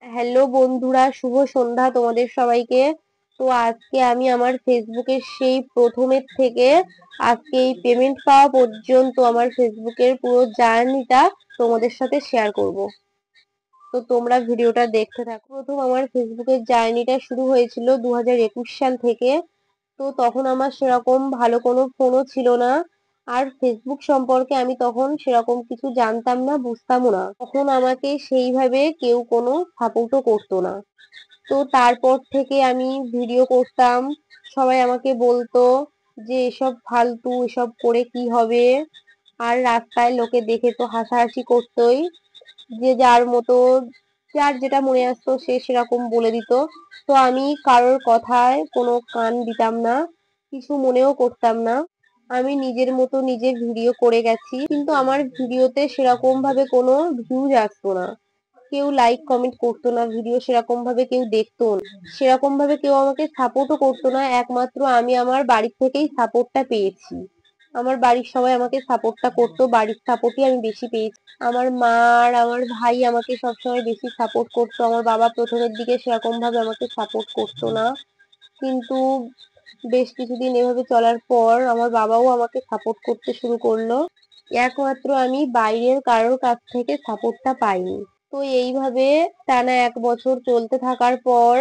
Hello বন্ধুরা, শুভ সন্ধ্যা তোমাদের সবাইকে। তো আজকে আমি আমার ফেসবুকের সেই প্রথমের থেকে আজকে এই পেমেন্ট পাওয়া পর্যন্ত আমার ফেসবুকের পুরো জার্নিটা তোমাদের সাথে শেয়ার করব। তো তোমরা ভিডিওটা দেখতে থাকো। প্রথম আমার ফেসবুকের জার্নিটা শুরু হয়েছিল 2021 সাল থেকে। তো তখন আমার সেরকম ভালো কোনো ফোনও ছিল না, আর ফেসবুক সম্পর্কে আমি তখন সেরকম কিছু জানতাম না, বুঝতামও না। তখন আমাকে সেইভাবে কেউ কোনো সাপোর্টও করতো না। তো তারপর থেকে আমি ভিডিও করতাম, সবাই আমাকে বলতো যে এসব ফালতু, এসব করে কি হবে। আর রাস্তায় লোকে দেখে তো হাসাহাসি করতোই, যে যার মতো যার যেটা মনে আসতো সে সেরকম বলে দিত। তো আমি কারোর কথায় কোনো কান দিতাম না, কিছু মনেও করতাম না। আমি নিজের মতো নিজে ভিডিও করে গেছি, কিন্তু আমার ভিডিওতে সেরকম ভাবে কোনো ভিউজ আসতো না, কেউ লাইক কমেন্ট করতো না, ভিডিও সেরকম ভাবে কেউ দেখতো না, সেরকম ভাবে কেউ আমাকে সাপোর্টও করতো না। একমাত্র আমি আমার বাড়ির থেকেই সাপোর্টটা পেয়েছি। আমার বাড়ির সবাই আমাকে সাপোর্টটা করতো, বাড়ির সাপোর্টই আমি বেশি পেয়েছি। আমার মা আর আমার ভাই আমাকে সবসময় বেশি সাপোর্ট করতো। আমার বাবা প্রথমের দিকে সেরকম ভাবে আমাকে সাপোর্ট করতো না, কিন্তু বেশ কিছুদিন এভাবে চলার পর আমার বাবাও আমাকে সাপোর্ট করতে শুরু করলো। একমাত্র আমি বাইরের কারোর কাছ থেকে সাপোর্টটা পাইনি। তো এইভাবে টানা 1 বছর চলতে থাকার পর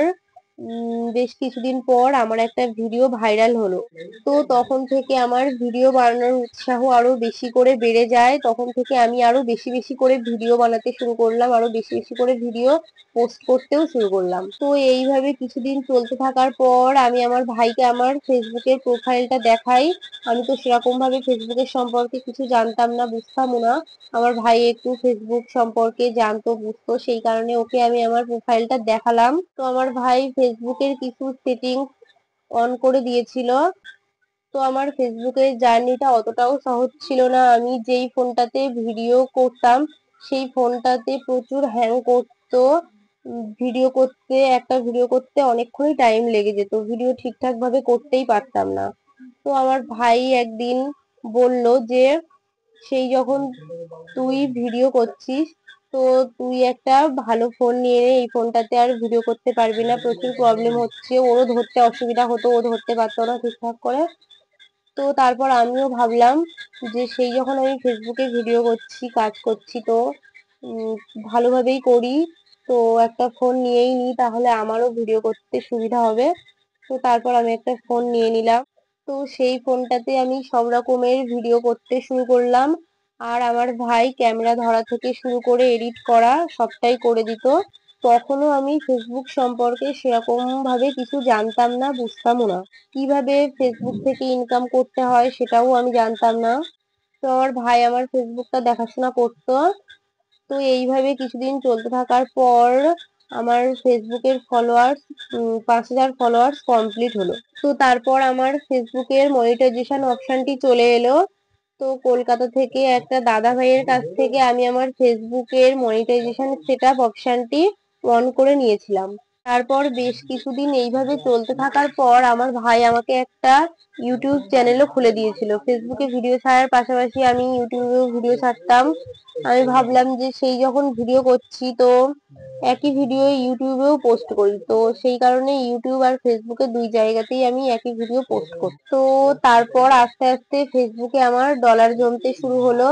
বেশ কিছুদিন পর আমার একটা ভিডিও ভাইরাল হলো। তো তখন থেকে আমার ভিডিও বানানোর উৎসাহ আরো বেশি করে বেড়ে যায়। তখন থেকে আমি আরো বেশি বেশি করে ভিডিও বানাতে শুরু করলাম, আরো বেশি বেশি করে ভিডিও পোস্ট করতেও শুরু করলাম। তো এইভাবে কিছুদিন চলতে থাকার পর আমি আমার ভাইকে আমার ফেসবুকের প্রোফাইলটা দেখাই। আমি তো সেরকম ভাবে ফেসবুকের সম্পর্কে কিছু জানতাম না, বুঝতামও না। আমার ভাই একটু ফেসবুক সম্পর্কে জানতো, বুঝতো, সেই কারণে ওকে আমি আমার প্রোফাইলটা দেখালাম। তো আমার ভাই ফেসবুকের কিছু সেটিংস অন করে দিয়েছিল। তো আমার ফেসবুকের জার্নিটা অতটাও সহজ ছিল না। আমি যেই ফোনটাতে ভিডিও করতাম সেই ফোনটাতে প্রচুর হ্যাং করতো। একটা ভিডিও করতে অনেকক্ষণই টাইম লেগে যেত, ভিডিও ঠিকঠাক ভাবে করতেই পারতাম না। তো আমার ভাই একদিন বলল যে সেই যখন তুই ভিডিও করছিস, তো তুই একটা ভালো ফোন নিয়ে নে, এই ফোনটাতে আর ভিডিও করতে পারবি না, প্রচুর প্রবলেম হচ্ছে। ওরও ধরতে অসুবিধা হতো, ও ধরতে পারতো না ঠিকঠাক করে। তো তারপর আমিও ভাবলাম যে সেই যখন আমি ফেসবুকে ভিডিও করছি, কাজ করছি, তো উম, ভালোভাবেই করি, তো একটা ফোন নিয়েই নিই, তাহলে আমারও ভিডিও করতে সুবিধা হবে। তো তারপর আমি একটা ফোন নিয়ে নিলাম। তো সেই ফোনটাতে আমি সব রকমের ভিডিও করতে শুরু করলাম। আর আমার ভাই ক্যামেরা ধরা থেকে শুরু করে এডিট করা সবটাই করে দিত। তখনও আমি ফেসবুক সম্পর্কে সেরকম ভাবে কিছু জানতাম না, বুঝতামও না। কিভাবে ফেসবুক থেকে ইনকাম করতে হয় সেটাও আমি জানতাম না। তো আমার ভাই আমার ফেসবুকটা দেখাশোনা করতো। তো এইভাবে কিছুদিন চলতে থাকার পর আমার ফেসবুকের ফলোয়ার্স 5,000 ফলোয়ার্স কমপ্লিট হলো। তো তারপর আমার ফেসবুকের মনিটাইজেশন অপশনটি চলে এলো। তো কলকাতা থেকে একটা দাদা ভাইয়ের কাছ থেকে আমি আমার ফেসবুকের মনিটাইজেশন সেটআপ অপশনটি অন করে নিয়েছিলাম। তারপর বেশ কিছুদিন এইভাবে চলতে থাকার পর আমার ভাই আমাকে একটা ইউটিউব চ্যানেলও খুলে দিয়েছিল। ফেসবুকে ভিডিও ছাড়ার পাশাপাশি আমি ইউটিউবেও ভিডিও ছাড়তাম। আমি ভাবলাম যে সেই যখন ভিডিও করছি, তো একই ভিডিও ইউটিউবেও পোস্ট করি, তো সেই কারণে ইউটিউব আর ফেসবুকে দুই জায়গাতেই আমি একই ভিডিও পোস্ট করি। তো তারপর আস্তে আস্তে ফেসবুকে আমার ডলার জমতে শুরু হলো।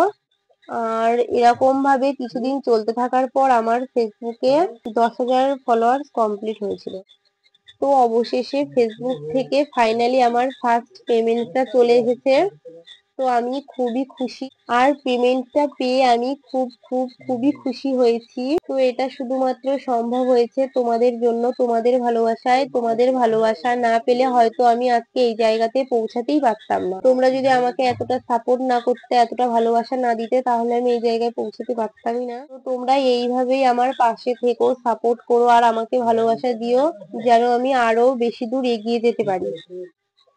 আর এরকম ভাবে কিছুদিন চলতে থাকার পর আমার ফেসবুকে 10,000 ফলোয়ার্স কমপ্লিট হয়েছিল। তো অবশেষে ফেসবুক থেকে ফাইনালি আমার ফার্স্ট পেমেন্টটা চলে এসেছে। তো আমি খুবই খুশি, আর পেমেন্টটা পেয়ে আমি খুব খুব খুবই খুশি হয়েছি। তো এটা শুধুমাত্র সম্ভব হয়েছে তোমাদের জন্য, তোমাদের ভালোবাসায়। তোমাদের ভালোবাসা না পেলে হয়তো আমি আজকে এই জায়গাতে পৌঁছাতেই পারতাম না। তোমরা যদি আমাকে এতটা সাপোর্ট না করতে, এতটা ভালোবাসা না দিতে, তাহলে আমি এই জায়গায় পৌঁছাতে পারতামই না। তো তোমরা এইভাবেই আমার পাশে থেকো, সাপোর্ট করো, আর আমাকে ভালোবাসা দিও, যেন আমি আরো বেশি দূর এগিয়ে যেতে পারি।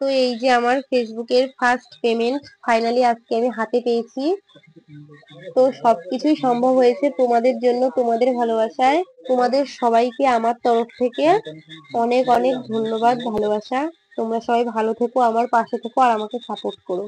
তো এই যে আমার ফেসবুকের ফার্স্ট পেমেন্ট ফাইনালি আজকে আমি হাতে পেয়েছি। তো সবকিছুই সম্ভব হয়েছে তোমাদের জন্য, তোমাদের ভালোবাসায়। তোমাদের সবাইকে আমার তরফ থেকে অনেক অনেক ধন্যবাদ, ভালোবাসা। তোমরা সবাই ভালো থেকো, আমার পাশে থেকো, আর আমাকে সাপোর্ট করো।